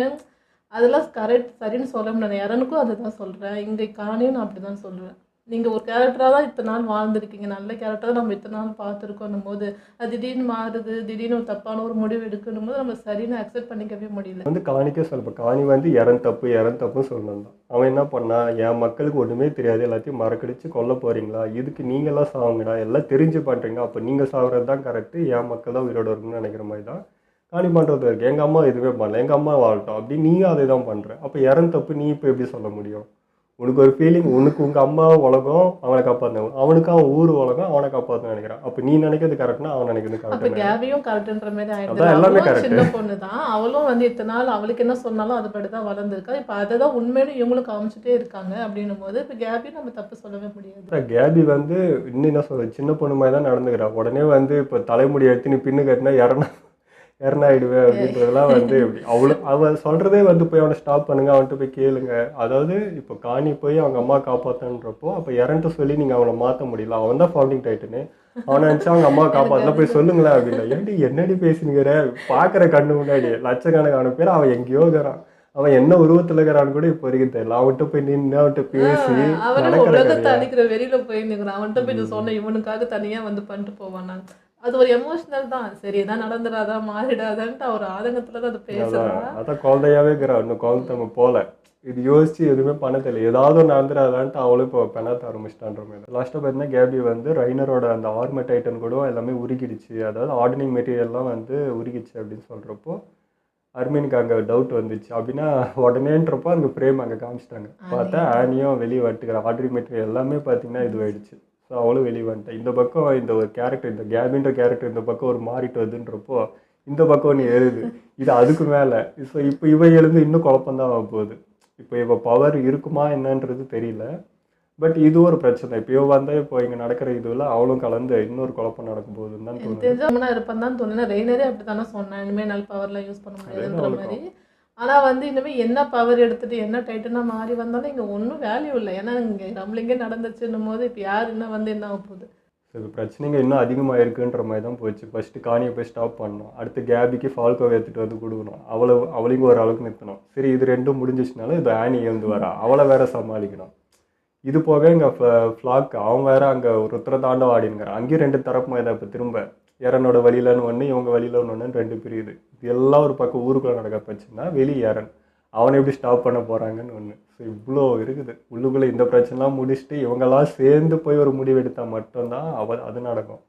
அதெல்லாம் கரெக்ட் சரின்னு சொல்ல முடியாது. யாரனுக்கும் அதை தான் சொல்கிறேன். இங்கே காணியும் நான் அப்படி தான் சொல்கிறேன். நீங்கள் ஒரு கேரக்டராக தான் இத்தனை நாள் வாழ்ந்துருக்கீங்க, நல்ல கேரக்டராக நம்ம இத்தனை நாள் பார்த்துருக்கோன்னும் போது அது திடீர்னு மாறுது, திடீர்னு ஒரு தப்பான ஒரு முடிவு எடுக்கணும் போது நம்ம சரின்னு அக்செப்ட் பண்ணிக்கவே முடியல. வந்து காணிக்கே சொல்ல காணி வந்து இறன் தப்புன்னு சொல்லணும் தான். அவன் என்ன பண்ணா, என் மக்களுக்கு ஒன்றுமே தெரியாது, எல்லாத்தையும் மறக்கடிச்சு கொல்ல போகிறீங்களா, இதுக்கு நீங்களாம் சாவுங்கடா, எல்லாம் தெரிஞ்சு பண்ணுறீங்க, அப்போ நீங்கள் சாவுறது தான் கரெக்டு, என் மக்கள் தான் உயிரோடு இருக்குன்னு நினைக்கிற மாதிரி தான் காணி பண்ணுறது இருக்குது. எங்கள் அம்மா எதுவுமே பண்ணல, எங்கள் அம்மா வாழட்டும் அப்படி நீயும் அதை தான் பண்ணுற. அப்போ இறன் தப்பு நீ இப்போ எப்படி சொல்ல முடியும்? உனக்கு ஒரு ஃபீலிங், உனக்கு உங்கள் அம்மா உலகம் அவனை காப்பாற்றினவன், அவனுக்கு அவன் ஊர் உலகம் அவனை காப்பாற்ற நினைக்கிறான். அப்போ நீ நினைக்கிறது கரெக்ட்னா அவன் நினைக்கிறது அப்போ கரெக்ட். கேபியும் கரெக்டுன்ற மாதிரி அதான் எல்லாமே ஆயிடுது. கரெக்ட். சின்ன பொண்ணு தான், அவளும் வந்து இத்தனை நாள் அவளுக்கு என்ன சொன்னாலும் அதுபடி தான் வளர்ந்துருக்கா. இப்போ அதை தான் உண்மையிலும் இவங்களும் காமிச்சிட்டே இருக்காங்க. அப்படின்னும் போது இப்போ கேபி நம்ம தப்பு சொல்லவே முடியாது. கேபி வந்து இன்னும் என்ன சொல்றது, சின்ன பொண்ணு மாதிரி தான் நடந்துக்கிறா. உடனே வந்து இப்போ தலைமுடி எடுத்து நீ பின்னு கட்டினா இறனாயிடுவேன் அப்படின்றதெல்லாம் வந்து எப்படி அவன் சொல்கிறதே வந்து போய் அவனை ஸ்டாப் பண்ணுங்க, அவன்கிட்ட போய் கேளுங்க. அதாவது இப்போ காணி போய் அவங்க அம்மா காப்பாற்றன்றப்போ அப்போ இறன்ட்டு சொல்லி நீங்கள் அவனை மாற்ற முடியல. அவன் தான் ஃபவுண்டிங் டைட்டனு, அவனை நினச்சா அவங்க அம்மா காப்பாற்றினா போய் சொல்லுங்களேன் அப்படின்னா, ஏன்டி என்னடி பேசினுங்கிற, பார்க்குற கண்ணு முன்னாடி லட்சக்கணக்கான பேர் அவன் எங்கேயோ இருக்கிறான், அவன் என்ன உருவத்தில் இருக்கிறான்னு கூட இப்போ வரைக்கும் தெரியல. அவன்கிட்ட போய் நின்று அவன்கிட்ட பேசி உலகத்தை அழிக்கிற வெளியில போய் நிற்கிறான். அவன்கிட்ட போய் சொன்ன இவனுக்காக தனியாக வந்து பண்ணிட்டு போவான். அது ஒரு எமோஷனல் தான். சரி இதான் நடந்துடாதா மாறிடாதான்ட்டு அவர் ஆதங்கத்துல தான் அதை பேசுறான். அதான் குழந்தையாவே இருக்கிறான், இன்னும் குழந்தை போல இது யோசிச்சு எதுவுமே பண்ண தெரியல, ஏதாவது ஒன்று நடந்துடாதான்ட்டு அவளும் இப்போ பெணாத்த ஆரம்பிச்சிட்டான்ற மாதிரி. லாஸ்ட்டாக பார்த்தீங்கன்னா கேபி வந்து ரைனரோட அந்த ஆர்மர் டைட்டன் கூட எல்லாமே உருகிடுச்சு, அதாவது ஆர்டினிங் மெட்டீரியல்லாம் வந்து உருகிடுச்சு அப்படின்னு சொல்கிறப்போ அர்மினுக்கு அங்கே டவுட் வந்துச்சு. அப்படின்னா உடனேன்றப்போ அங்கே ஃப்ரேம் அங்கே காமிச்சிட்டாங்க. பார்த்தா ஆனியும் வெளியே வந்துட்டுக்கிறான், ஆர்டினிங் மெட்டீரியல் எல்லாமே பார்த்தீங்கன்னா இதுவாயிடுச்சு. ஸோ அவளும் வெளியே வந்துட்டேன். இந்த பக்கம் இந்த ஒரு கேரக்டர், இந்த கேபின்ற கேரக்டர் இந்த பக்கம் ஒரு மாறிட்டு வருதுன்றப்போ இந்த பக்கம் நீ எழுது இது அதுக்கு மேலே. ஸோ இப்போ இவ எழுந்து இன்னும் குழப்பம்தான் ஆக போகுது. இப்போ இவ பவர் இருக்குமா என்னன்றது தெரியல. பட் இது ஒரு பிரச்சனை. இப்போ இவ வந்தால் இப்போ இங்கே நடக்கிற இதுவில் அவளும் கலந்து இன்னொரு குழப்பம் நடக்கும் போகுதுன்னு தான் தோணுது. தெரிஞ்சவனா இருப்பான் தான் தோணுனா. ரெய்னரே அப்படி தானே சொன்னேன், இனிமேல் நல்ல பவர்லாம் யூஸ் பண்ண முடியாதுன்ற மாதிரி. ஆனால் வந்து இனிமேல் என்ன பவர் எடுத்துகிட்டு என்ன டைட்டனாக மாறி வந்தாலும் இங்கே ஒன்றும் வேல்யூ இல்லை. ஏன்னா இங்கே நம்மளிங்கே நடந்துச்சுன்னும் போது இப்போ யார் என்ன வந்து என்ன ஆக போகுது. ஸோ பிரச்சனைங்க இன்னும் அதிகமாக இருக்குன்ற மாதிரி தான் போச்சு. ஃபஸ்ட்டு காணியை போய் ஸ்டாப் பண்ணணும், அடுத்து கேபிக்கு ஃபால்கோவை எடுத்துகிட்டு வந்து கொடுக்கணும், அவளையும் ஒரு அளவுக்கு நிறுத்தணும். சரி இது ரெண்டும் முடிஞ்சிச்சுனாலும் இப்போ ஆனி வந்து வரா, அவளை வேற சமாளிக்கணும். இது போக இங்கே ஃப்ளாக் அவன் வேற அங்கே ருத்ரதாண்டவம் ஆடினுங்கிறான். அங்கேயும் ரெண்டு தரப்புமா இதை இப்போ திரும்ப ஏரனோட வழியிலன்னு ஒன்று இவங்க வழியில் ஒன்று ரெண்டு பிரியுது. இது எல்லாம் ஒரு பக்கம் ஊருக்குள்ளே நடக்க போச்சுன்னா வெளியே ஏரன் அவனை எப்படி ஸ்டாப் பண்ண போகிறாங்கன்னு ஒன்று. ஸோ இவ்வளோ இருக்குது உள்ளுக்குள்ளே. இந்த பிரச்சனைலாம் முடிச்சுட்டு இவங்கெல்லாம் சேர்ந்து போய் ஒரு முடிவு எடுத்தால் மட்டும்தான் அது நடக்கும்.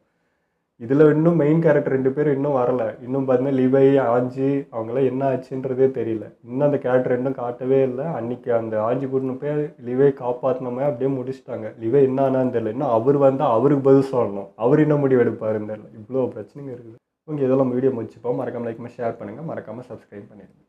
இதில் இன்னும் மெயின் கேரக்டர் ரெண்டு பேரும் இன்னும் வரலை. இன்னும் பார்த்தீங்கன்னா லிவை ஆஞ்சி அவங்களாம் என்ன ஆச்சுன்றதே தெரியல. இன்னும் அந்த கேரக்டர் இன்னும் காட்டவே இல்லை. அன்றைக்கி அந்த ஆஞ்சி கூட்டின்னு போய் லிவை காப்பாற்றினோமே அப்படியே முடிச்சுட்டாங்க. லிவை என்ன ஆனான்னு தெரியல. இன்னும் அவர் வந்தால் அவருக்கு பதில் சொல்லணும், அவர் என்ன முடிவு எடுப்பாருன்னு தெரியல. இவ்வளோ பிரச்சனைங்க இருக்குது. உங்கள் இதெல்லாம் வீடியோ முடிச்சுப்போம். மறக்காமல் லைக் ஷேர் பண்ணுங்கள், மறக்காமல் சப்ஸ்கிரைப் பண்ணிடுங்க.